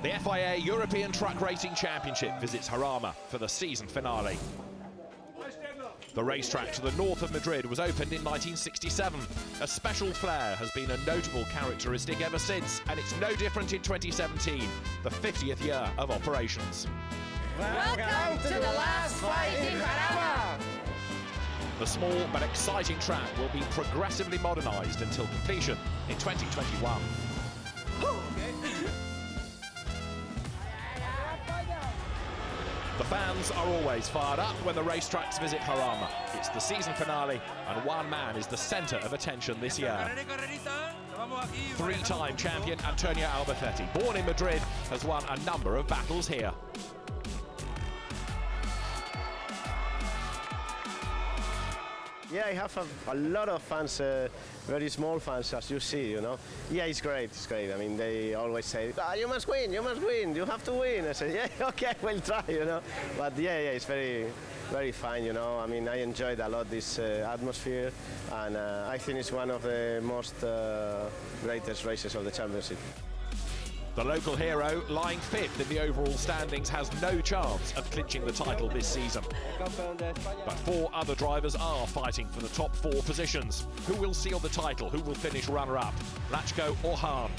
The FIA European Truck Racing Championship visits Jarama for the season finale. The racetrack to the north of Madrid was opened in 1967. A special flair has been a notable characteristic ever since, and it's no different in 2017, the 50th year of operations. Welcome to the last fight in Jarama! The small but exciting track will be progressively modernised until completion in 2021. The fans are always fired up when the racetracks visit Jarama. It's the season finale, and one man is the centre of attention this year. Three-time champion Antonio Albacete, born in Madrid, has won a number of battles here. Yeah, I have a lot of fans, very small fans, as you see, you know. Yeah, it's great, it's great. I mean, they always say, you must win, you have to win. I say, yeah, okay, we'll try, you know. But yeah, it's very, very fun, you know. I mean, I enjoyed a lot this atmosphere, and I think it's one of the most greatest races of the championship. The local hero, lying fifth in the overall standings, has no chance of clinching the title this season. But four other drivers are fighting for the top four positions. Who will seal the title? Who will finish runner-up? Lacko or Hahn?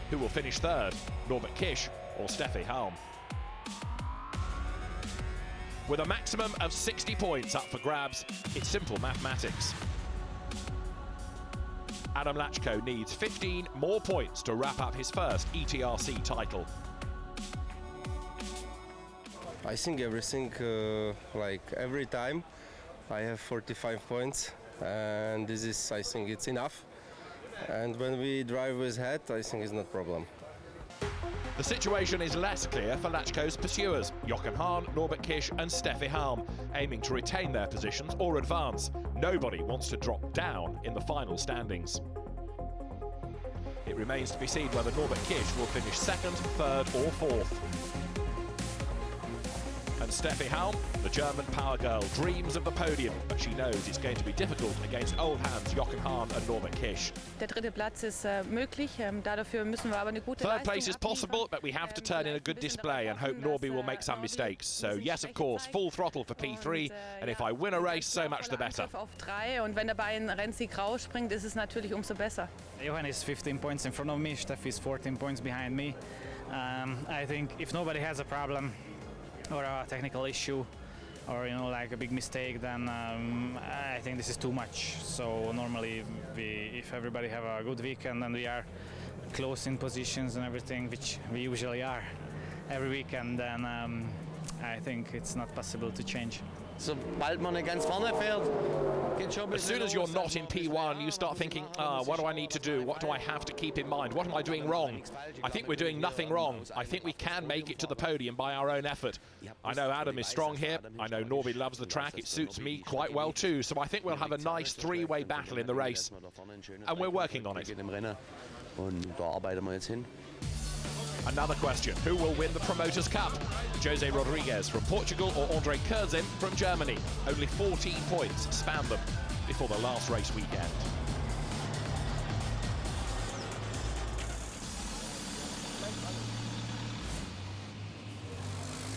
Who will finish third? Norbert Kisch or Steffi Halm? With a maximum of 60 points up for grabs, it's simple mathematics. Adam Lacko needs 15 more points to wrap up his first ETRC title. I think everything, like every time, I have 45 points, and this is, I think it's enough. And when we drive with head, I think it's not a problem. The situation is less clear for Lacko's pursuers, Jochen Hahn, Norbert Kisch and Steffi Halm, aiming to retain their positions or advance. Nobody wants to drop down in the final standings. It remains to be seen whether Norbert Kisch will finish second, third or fourth. And Steffi Halm, the German power girl, dreams of the podium, but she knows it's going to be difficult against old hands Jochen Hahn and Norbert Kisch. Der dritte Platz ist möglich. Dafür müssen wir aber eine gute Third place is possible, but we have to turn in a good display and hope Norby will make some mistakes. So yes, of course, full throttle for P3, and if I win a race, so much the better. Auf 3, und wenn er bei einem Rennsieg rausspringt, ist es natürlich umso besser. Jochen is 15 points in front of me, Steffi is 14 points behind me. I think if nobody has a problem or a technical issue or like a big mistake, then I think this is too much. So normally if everybody have a good weekend and we are close in positions and everything, which we usually are every weekend, then I think it's not possible to change. Sobald man ganz vorne fährt, geht schon ein bisschen. As soon as you're not in P1, you start thinking, what do I need to do? What do I have to keep in mind? What am I doing wrong? I think we're doing nothing wrong. I think we can make it to the podium by our own effort. I know Adam is strong here. I know Norby loves the track. It suits me quite well too. So I think we'll have a nice three-way battle in the race. And we're working on it. Und da arbeiten wir jetzt hin. Another question, who will win the Promoters' Cup? Jose Rodriguez from Portugal or Andre Kurzin from Germany? Only 14 points span them before the last race weekend.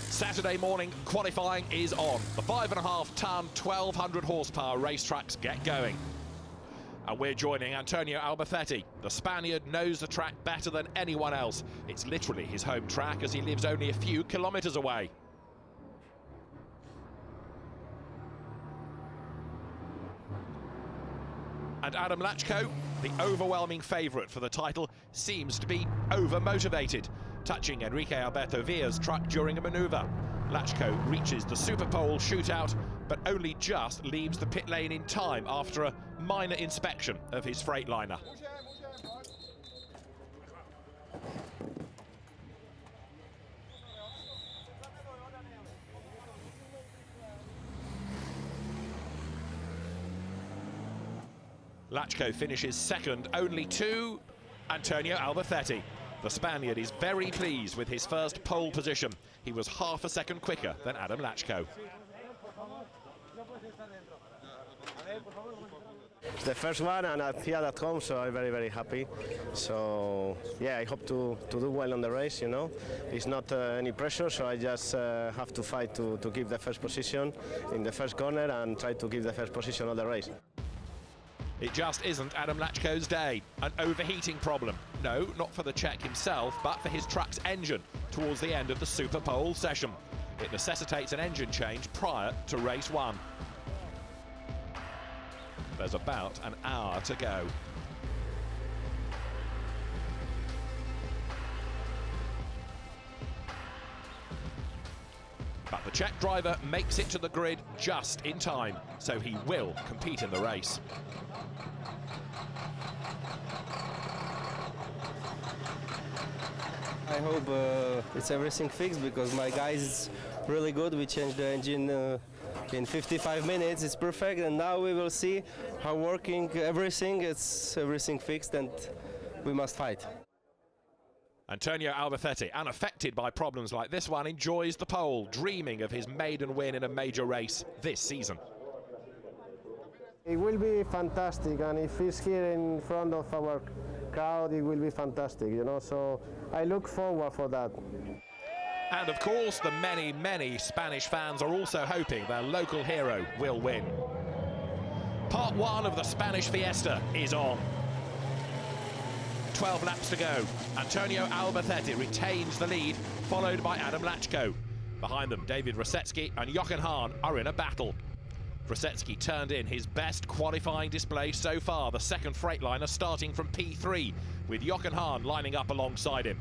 Saturday morning qualifying is on. The 5.5-ton, 1,200 horsepower racetracks get going. And we're joining Antonio Albacete. The Spaniard knows the track better than anyone else. It's literally his home track as he lives only a few kilometers away. And Adam Lacko, the overwhelming favourite for the title, seems to be over-motivated, touching Enrique Alberto Villa's truck during a manoeuvre. Lacko reaches the Super Pole shootout, but only just leaves the pit lane in time after a minor inspection of his Freightliner. Lacko finishes second only to Antonio Albacete. The Spaniard is very pleased with his first pole position. He was half a second quicker than Adam Lacko. the first one, and here at home, so I'm very, very happy. So yeah, I hope to do well on the race. You know, it's not any pressure, so I just have to fight to keep the first position in the first corner and try to keep the first position of the race. It just isn't Adam Lacko's day. An overheating problem. No, not for the Czech himself, but for his truck's engine towards the end of the Super Pole session. It necessitates an engine change prior to race 1. There's about an hour to go. But the Czech driver makes it to the grid just in time, so he will compete in the race. I hope it's everything fixed, because my guys is really good. We changed the engine in 55 minutes. It's perfect, and now we will see how working everything. It's everything fixed, and we must fight. Antonio Albacete, unaffected by problems like this one, enjoys the pole, dreaming of his maiden win in a major race this season. It will be fantastic, and if he's here in front of our crowd, it will be fantastic, you know, so I look forward for that. And of course, the many, many Spanish fans are also hoping their local hero will win. Part 1 of the Spanish Fiesta is on. 12 laps to go. Antonio Albacete retains the lead, followed by Adam Lacko. Behind them, David Rosecki and Jochen Hahn are in a battle. Rosecki turned in his best qualifying display so far, the second Freightliner starting from P3, with Jochen Hahn lining up alongside him.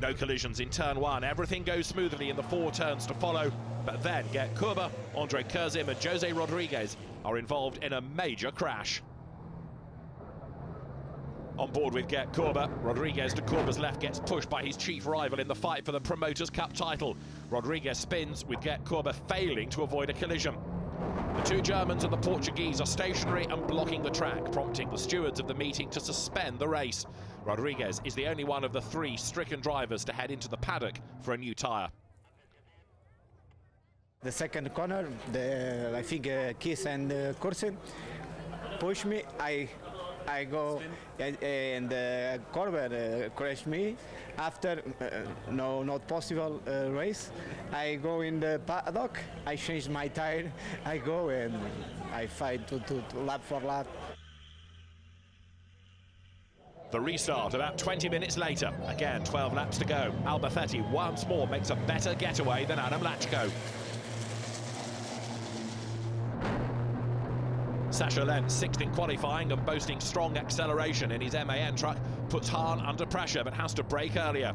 No collisions in turn 1, everything goes smoothly in the 4 turns to follow, but then Gerd Körber, Andre Kurzim and Jose Rodriguez are involved in a major crash. On board with Gerd Körber, Rodriguez to Körber's left gets pushed by his chief rival in the fight for the Promoters' Cup title. Rodriguez spins, with Gerd Körber failing to avoid a collision. The 2 Germans and the Portuguese are stationary and blocking the track, prompting the stewards of the meeting to suspend the race. Rodriguez is the only one of the 3 stricken drivers to head into the paddock for a new tyre. The second corner, I think Kiss and Kursin push me. I go and Körber crashed me. After not possible race, I go in the paddock. I change my tire. I go and I fight to lap for lap. The restart about 20 minutes later. Again, 12 laps to go. Albacete once more makes a better getaway than Adam Lacko. Sascha Lentz, 6th in qualifying and boasting strong acceleration in his MAN truck, puts Hahn under pressure but has to brake earlier.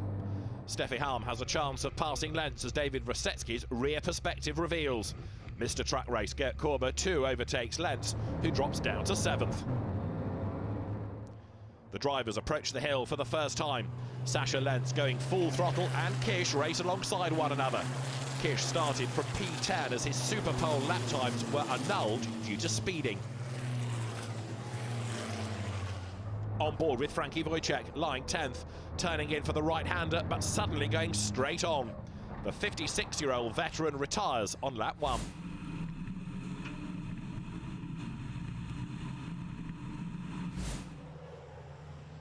Steffi Halm has a chance of passing Lentz as David Rosecki's rear perspective reveals. Mr. Truck Race, Gerd Körber too overtakes Lentz, who drops down to 7th. The drivers approach the hill for the first time. Sascha Lentz going full throttle and Kish race alongside one another. Kish started from P10 as his Super Pole lap times were annulled due to speeding. On board with Frankie Wojciech, lying 10th, turning in for the right-hander, but suddenly going straight on. The 56-year-old veteran retires on lap 1.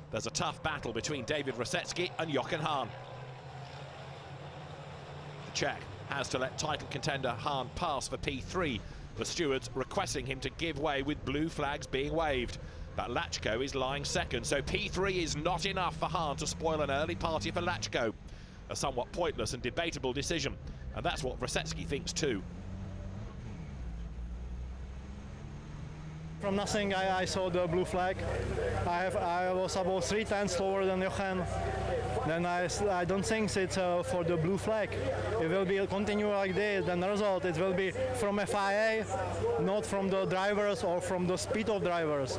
There's a tough battle between David Rosecki and Jochen Hahn. The Czech has to let title contender Hahn pass for P3, the stewards requesting him to give way with blue flags being waved. But Lacko is lying second, so P3 is not enough for Hahn to spoil an early party for Lacko. A somewhat pointless and debatable decision, and that's what Rosecki thinks too. From nothing, I saw the blue flag. I was about 3 tenths slower than Jochen. Then I don't think it's for the blue flag. It will be continue like this. Then the result, it will be from FIA, not from the drivers or from the speed of drivers.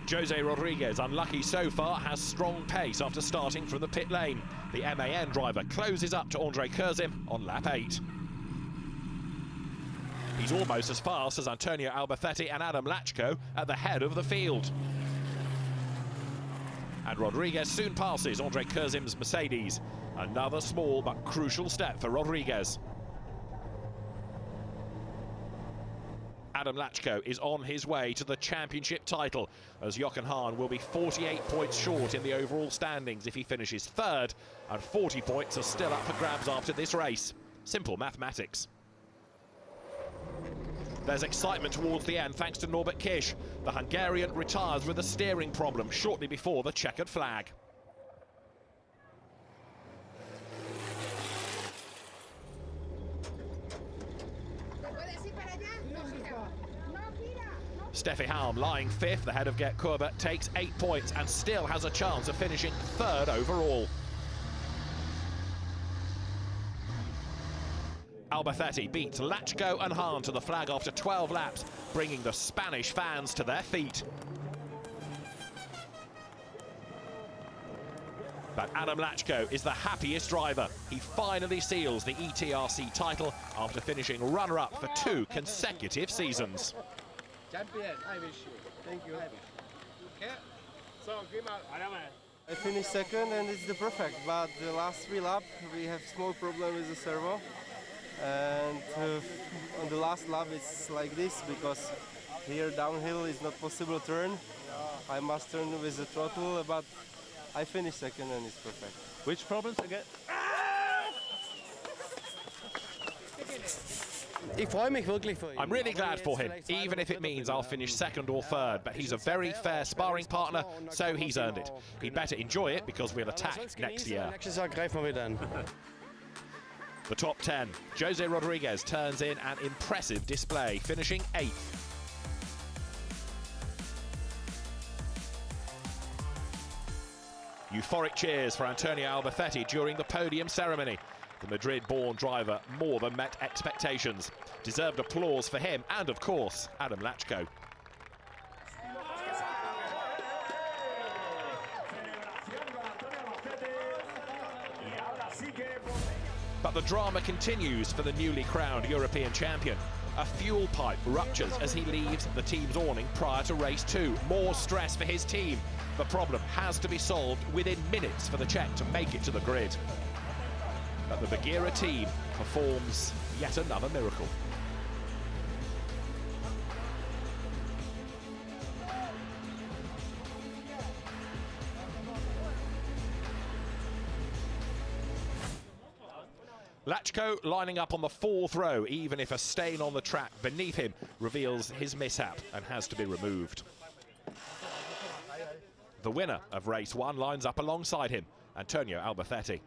Jose Rodriguez, unlucky so far, has strong pace after starting from the pit lane. The MAN driver closes up to Andre Kurzim on lap 8. He's almost as fast as Antonio Albacete and Adam Lacko at the head of the field. And Rodriguez soon passes Andre Kurzim's Mercedes. Another small but crucial step for Rodriguez. Adam Lacko is on his way to the championship title, as Jochen Hahn will be 48 points short in the overall standings if he finishes third, and 40 points are still up for grabs after this race. Simple mathematics. There's excitement towards the end thanks to Norbert Kisch. The Hungarian retires with a steering problem shortly before the checkered flag. Steffi Halm lying fifth ahead of Gerd Körber takes 8 points and still has a chance of finishing third overall. Albacete beats Lacko and Hahn to the flag after 12 laps, bringing the Spanish fans to their feet. But Adam Lacko is the happiest driver. He finally seals the ETRC title after finishing runner-up for 2 consecutive seasons. Champion, I wish you. Thank you. Okay. So, I finished second and it's the perfect, but the last 3 laps we have small problem with the servo. And on the last lap it's like this, because here downhill is not possible turn. I must turn with the throttle, but I finished second and it's perfect. which problems again? I'm really glad for him, even if it means I'll finish second or third, but he's a very fair sparring partner, so he's earned it. He'd better enjoy it because we'll attack next year. The top 10. Jose Rodriguez turns in an impressive display, finishing 8th. Euphoric cheers for Antonio Albacete during the podium ceremony. The Madrid-born driver more than met expectations. Deserved applause for him and, of course, Adam Lacko. But the drama continues for the newly crowned European champion. A fuel pipe ruptures as he leaves the team's awning prior to race 2. More stress for his team. The problem has to be solved within minutes for the Czech to make it to the grid. But the Bagheera team performs yet another miracle. Lacko lining up on the 4th row, even if a stain on the track beneath him reveals his mishap and has to be removed. The winner of race 1 lines up alongside him, Antonio Albacete.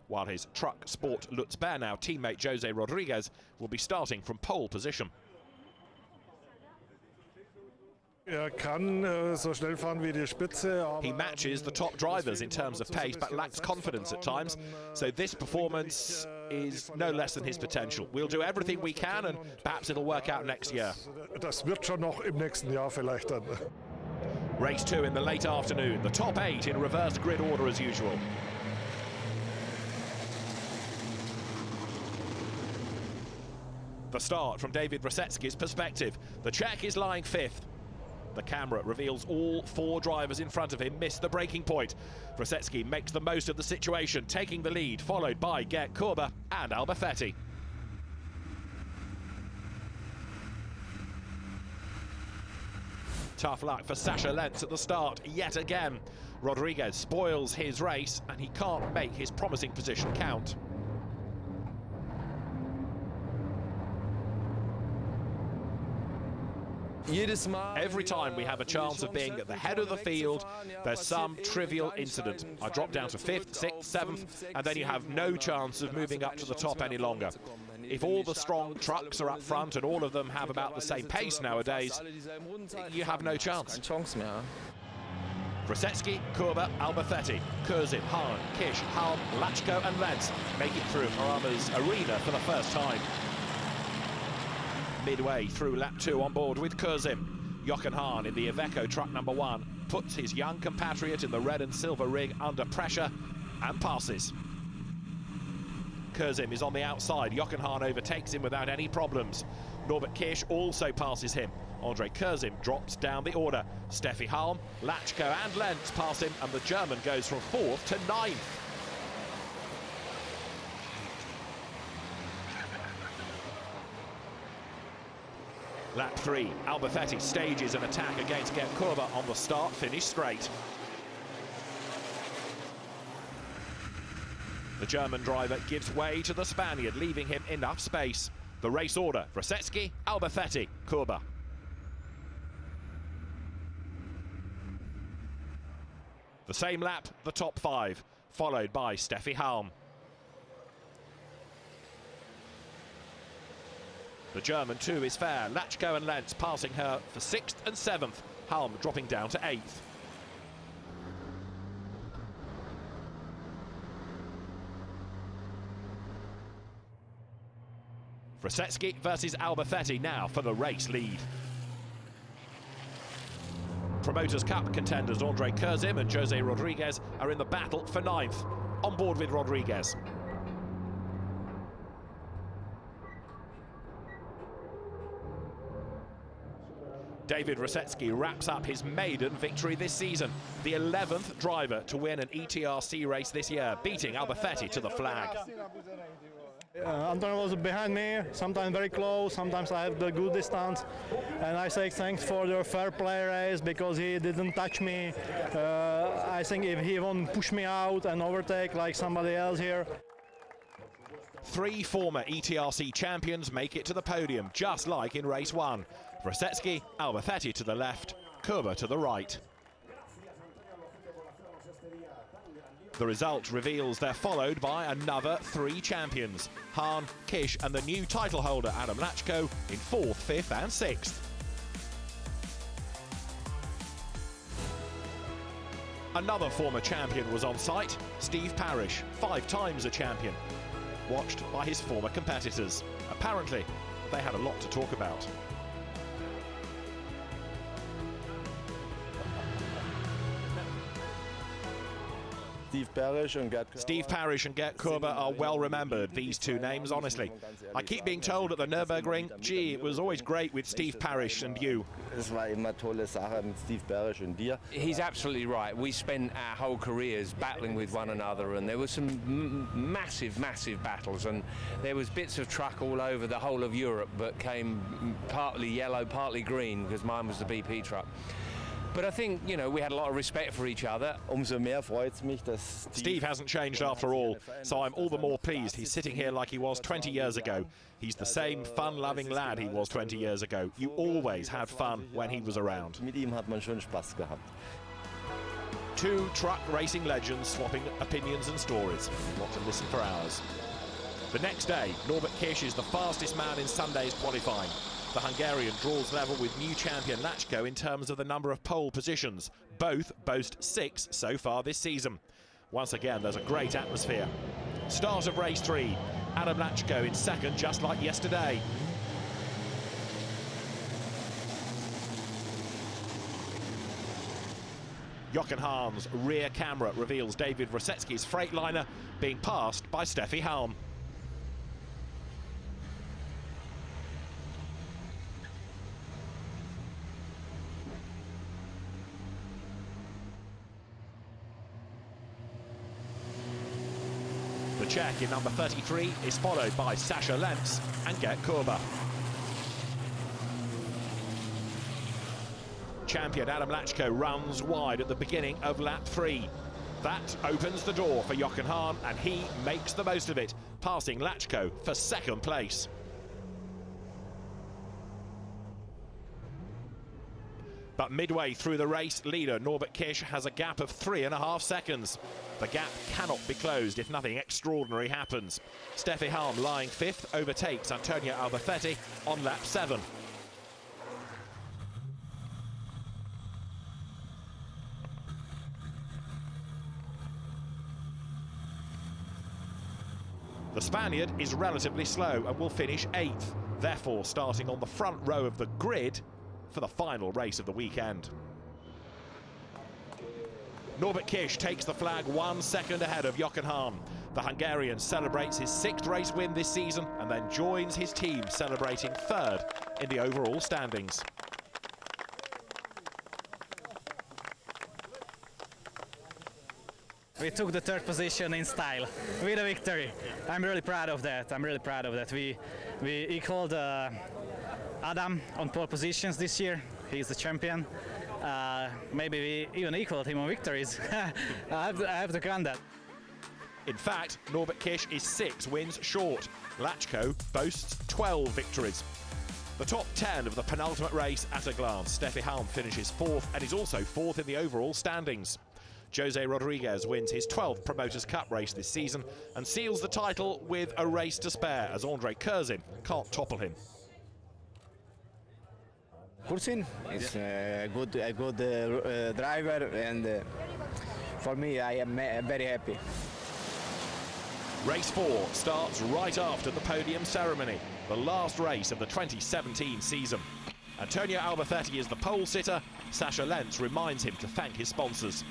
While his truck sport Lutz Bernau teammate Jose Rodriguez will be starting from pole position. He matches the top drivers in terms of pace, but lacks confidence at times. So this performance is no less than his potential. We'll do everything we can, and perhaps it'll work out next year. Race 2 in the late afternoon. The top 8 in reverse grid order as usual. The start from David Brzezinski's perspective. The Czech is lying 5th. The camera reveals all 4 drivers in front of him miss the braking point. Brzezinski makes the most of the situation, taking the lead, followed by Gerd Körber and Albacete. Tough luck for Sascha Lentz at the start yet again. Rodriguez spoils his race and he can't make his promising position count. Every time we have a chance of being at the head of the field, there's some trivial incident. I drop down to 5th, 6th, 7th, and then you have no chance of moving up to the top any longer. If all the strong trucks are up front and all of them have about the same pace nowadays, you have no chance. Brzezinski, Körber, Albacete, Körzin, Hahn, Kisch, Halm, Lacko and Lentz make it through Jarama's arena for the first time. Midway through lap 2 on board with Körzin. Jochen Hahn in the Iveco truck number 1 puts his young compatriot in the red and silver rig under pressure and passes. Körzin is on the outside. Jochen Hahn overtakes him without any problems. Norbert Kisch also passes him. Andre Körzin drops down the order. Steffi Halm, Lacko and Lentz pass him, and the German goes from 4th to 9th. Lap 3, Albacete stages an attack against Gerd Körber on the start-finish straight. The German driver gives way to the Spaniard, leaving him enough space. The race order: Rosecki, Albacete, Körber. The same lap, the top 5, followed by Steffi Halm. The German too is fair. Lacko and Lenz passing her for 6th and 7th. Halm dropping down to 8th. Rosecki versus Albacete now for the race lead. Promoters' Cup contenders Andre Kurzim and Jose Rodriguez are in the battle for 9th. On board with Rodriguez. David Rosecki wraps up his maiden victory this season, the 11th driver to win an ETRC race this year, beating Albacete to the flag. Antonio was behind me, sometimes very close, sometimes I have the good distance, and I say thanks for the fair play race because he didn't touch me. I think if he won't push me out and overtake like somebody else here. 3 former ETRC champions make it to the podium, just like in race 1. Rosecki, Albacete to the left, Körber to the right. The result reveals they're followed by another 3 champions: Hahn, Kish and the new title holder Adam Lacko in 4th, 5th and 6th. Another former champion was on site, Steve Parish, 5 times a champion, watched by his former competitors. Apparently, they had a lot to talk about. Steve Parish and Gerd Körber are well remembered, these 2 names, honestly. I keep being told at the Nürburgring, gee, it was always great with Steve Parish and you. He's absolutely right. We spent our whole careers battling with one another, and there were some massive battles, and there was bits of truck all over the whole of Europe, but came partly yellow, partly green, because mine was the BP truck. But I think, you know, we had a lot of respect for each other. Steve hasn't changed after all, so I'm all the more pleased he's sitting here like he was 20 years ago. He's the same fun-loving lad he was 20 years ago. You always had fun when he was around. 2 truck racing legends swapping opinions and stories. Not to listen for hours. The next day, Norbert Kish is the fastest man in Sunday's qualifying. The Hungarian draws level with new champion Lacko in terms of the number of pole positions. Both boast 6 so far this season. Once again, there's a great atmosphere. Start of race 3. Adam Lacko in 2nd, just like yesterday. Jochen Hahn's rear camera reveals David Rosecki's Freightliner being passed by Steffi Halm. The Czech in number 33 is followed by Sascha Lenz and Gerd Körber. Champion Adam Lacko runs wide at the beginning of lap 3. That opens the door for Jochen Hahn, and he makes the most of it, passing Lacko for 2nd place. But midway through the race, leader Norbert Kish has a gap of 3.5 seconds. The gap cannot be closed if nothing extraordinary happens. Steffi Halm, lying 5th, overtakes Antonio Albacete on lap 7. The Spaniard is relatively slow and will finish 8th, therefore starting on the front row of the grid for the final race of the weekend. Norbert Kish takes the flag 1 second ahead of Jochen Hahn. The Hungarian celebrates his 6th race win this season and then joins his team celebrating 3rd in the overall standings. We took the 3rd position in style with a victory. I'm really proud of that. We equaled Adam on pole positions this year. He's the champion. Maybe we even equaled him on victories. I have to grant that. In fact, Norbert Kish is 6 wins short. Lacko boasts 12 victories. The top 10 of the penultimate race at a glance. Steffi Halm finishes 4th and is also 4th in the overall standings. Jose Rodriguez wins his 12th Promoters' Cup race this season and seals the title with a race to spare, as Andre Curzin can't topple him. Curzin is a good driver, and for me, I am very happy. Race 4 starts right after the podium ceremony, the last race of the 2017 season. Antonio Albacete is the pole sitter. Sasha Lentz reminds him to thank his sponsors.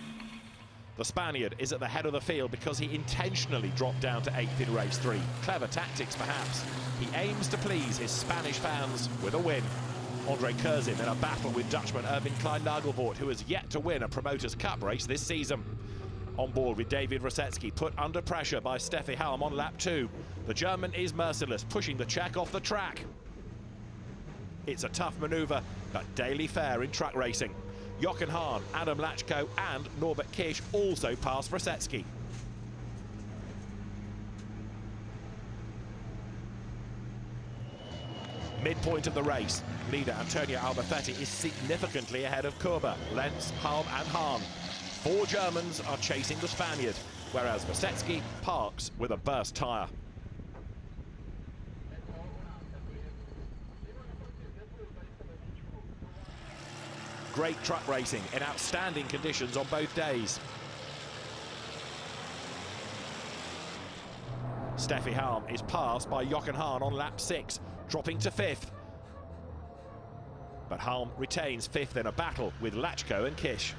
The Spaniard is at the head of the field because he intentionally dropped down to 8th in race 3. Clever tactics, perhaps. He aims to please his Spanish fans with a win. Andre Curzin in a battle with Dutchman Erwin Klein-Nagelvoort, who has yet to win a Promoters' Cup race this season. On board with David Rosecki, put under pressure by Steffi Halm on lap 2. The German is merciless, pushing the Czech off the track. It's a tough manoeuvre, but daily fare in truck racing. Jochen Hahn, Adam Lacko and Norbert Kish also pass Rosecki. Midpoint of the race, leader Antonio Albacete is significantly ahead of Körber, Lentz, Halm and Hahn. 4 Germans are chasing the Spaniard, whereas Rosecki parks with a burst tyre. Great truck racing in outstanding conditions on both days. Steffi Halm is passed by Jochen Hahn on lap 6, dropping to 5th. But Halm retains 5th in a battle with Lacko and Kish.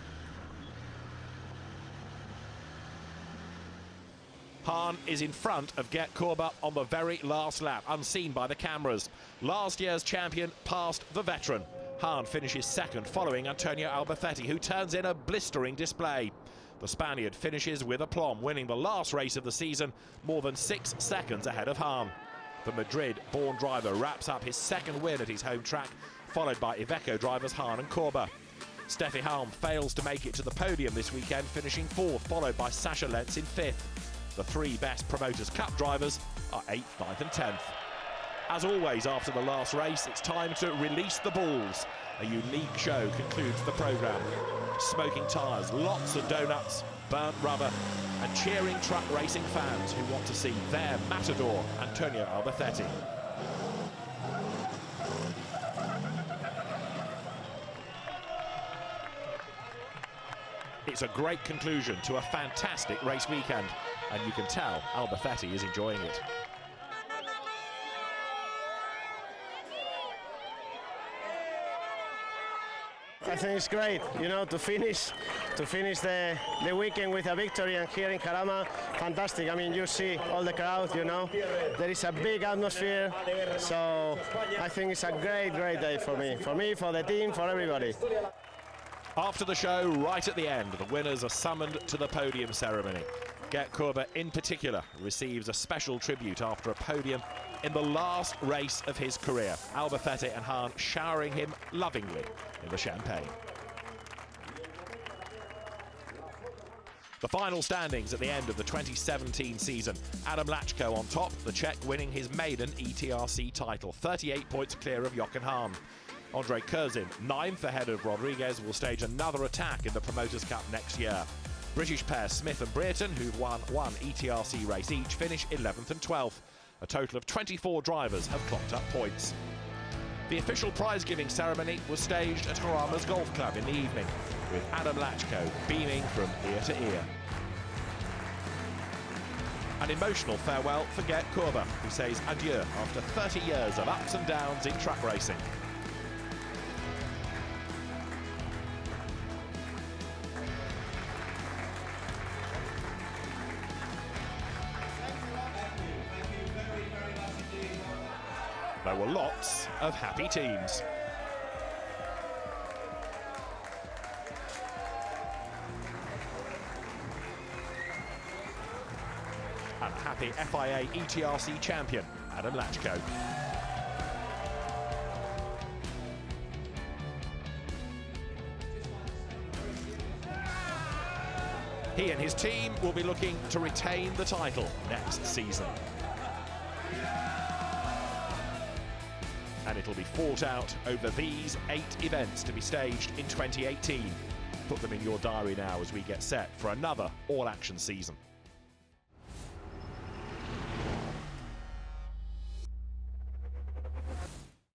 Hahn is in front of Gerd Körber on the very last lap, unseen by the cameras. Last year's champion passed the veteran. Hahn finishes 2nd, following Antonio Albacete, who turns in a blistering display. The Spaniard finishes with aplomb, winning the last race of the season, more than 6 seconds ahead of Hahn. The Madrid-born driver wraps up his 2nd win at his home track, followed by Iveco drivers Hahn and Körber. Steffi Halm fails to make it to the podium this weekend, finishing 4th, followed by Sasha Lentz in 5th. The 3 best Promoters' Cup drivers are 8th, 9th and 10th. As always, after the last race, it's time to release the balls. A unique show concludes the programme. Smoking tyres, lots of donuts, burnt rubber, and cheering truck racing fans who want to see their matador, Antonio Albacete. It's a great conclusion to a fantastic race weekend, and you can tell Albacete is enjoying it. I think it's great, you know, to finish the weekend with a victory, and here in Jarama, fantastic. I mean, you see all the crowd, you know, there is a big atmosphere, so I think it's a great day for me, for the team, for everybody. After the show, right at the end, the winners are summoned to the podium ceremony. Gerd Körber, in particular, receives a special tribute after a podium in the last race of his career. Albacete and Hahn showering him lovingly in the champagne. The final standings at the end of the 2017 season. Adam Lacko on top, the Czech winning his maiden ETRC title, 38 points clear of Jochen Hahn. Andre Curzin, 9th ahead of Rodriguez, will stage another attack in the Promoters' Cup next year. British pair Smith and Brereton, who've won 1 ETRC race each, finish 11th and 12th. A total of 24 drivers have clocked up points. The official prize-giving ceremony was staged at Jarama's Golf Club in the evening, with Adam Lacko beaming from ear to ear. An emotional farewell for Gerd Körber, who says adieu after 30 years of ups and downs in truck racing. There were lots of happy teams. And a happy FIA ETRC champion, Adam Lacko. He and his team will be looking to retain the title next season. And it'll be fought out over these 8 events to be staged in 2018. Put them in your diary now as we get set for another all-action season.